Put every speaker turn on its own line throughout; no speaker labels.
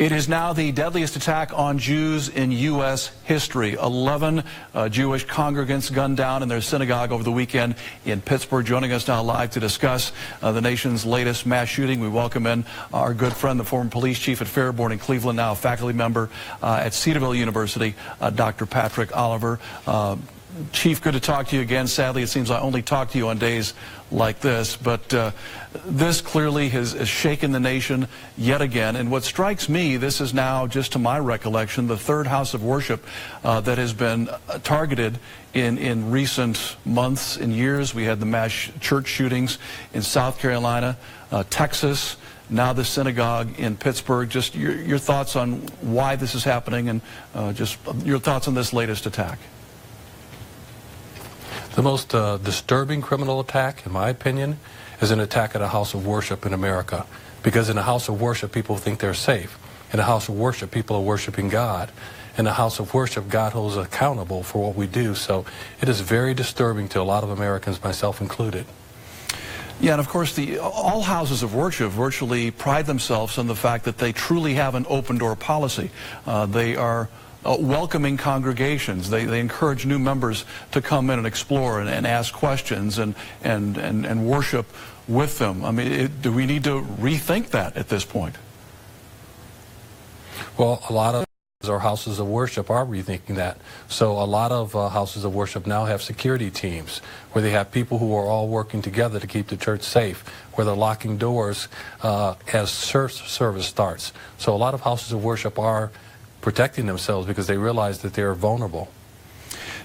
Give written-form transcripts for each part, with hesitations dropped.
It is now the deadliest attack on Jews in U.S. history. 11 Jewish congregants gunned down in their synagogue over the weekend in Pittsburgh. Joining us now live to discuss the nation's latest mass shooting, we welcome in our good friend, the former police chief at Fairborn in Cleveland, now a faculty member at Cedarville University, Dr. Patrick Oliver. Chief, good to talk to you again. Sadly, it seems I only talk to you on days like this, but this clearly has shaken the nation yet again. And what strikes me, this is now, just to my recollection, the third house of worship that has been targeted in recent months and years. We had the mass church shootings in South Carolina, Texas, now the synagogue in Pittsburgh. Just your thoughts on why this is happening, and just your thoughts on this latest attack.
The most disturbing criminal attack, in my opinion, is an attack at a house of worship in America. Because in a house of worship, people think they're safe. In a house of worship, people are worshiping God. In a house of worship, God holds us accountable for what we do. So it is very disturbing to a lot of Americans, myself included.
Yeah, and of course, all houses of worship virtually pride themselves on the fact that they truly have an open-door policy. They are welcoming congregations. They encourage new members to come in and explore and ask questions and worship with them. I mean, do we need to rethink that at this point?
Well, a lot of our houses of worship are rethinking that. So a lot of houses of worship now have security teams where they have people who are all working together to keep the church safe, where they're locking doors as service starts. So a lot of houses of worship are protecting themselves because they realize that they're vulnerable.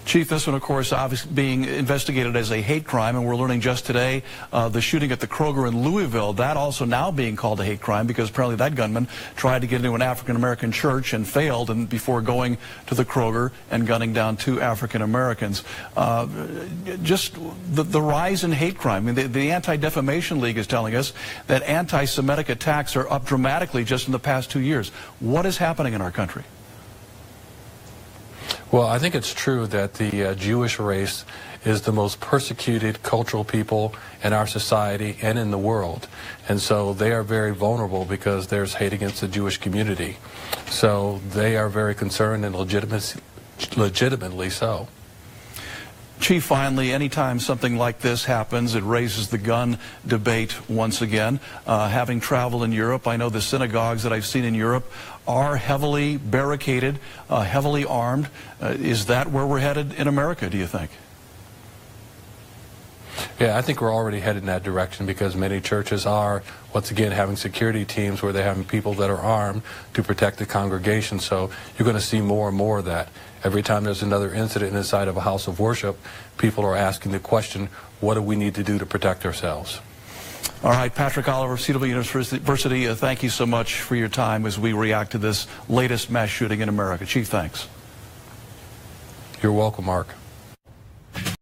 Chief, this one, of course, obviously being investigated as a hate crime, and we're learning just today the shooting at the Kroger in Louisville, that also now being called a hate crime because apparently that gunman tried to get into an African-American church and failed, and before going to the Kroger and gunning down 2 African-Americans. Just the rise in hate crime. I mean, the Anti-Defamation League is telling us that anti-Semitic attacks are up dramatically just in the past 2 years. What is happening in our country?
Well, I think it's true that the Jewish race is the most persecuted cultural people in our society and in the world. And so they are very vulnerable because there's hate against the Jewish community. So they are very concerned, and legitimately so.
Chief, finally, anytime something like this happens, it raises the gun debate once again. Having traveled in Europe, I know the synagogues that I've seen in Europe are heavily barricaded, heavily armed. Is that where we're headed in America, do you think?
Yeah, I think we're already headed in that direction because many churches are, once again, having security teams where they're having people that are armed to protect the congregation. So you're going to see more and more of that. Every time there's another incident inside of a house of worship, people are asking the question, what do we need to do to protect ourselves?
All right, Patrick Oliver, Cedarville University, thank you so much for your time as we react to this latest mass shooting in America. Chief, thanks.
You're welcome, Mark.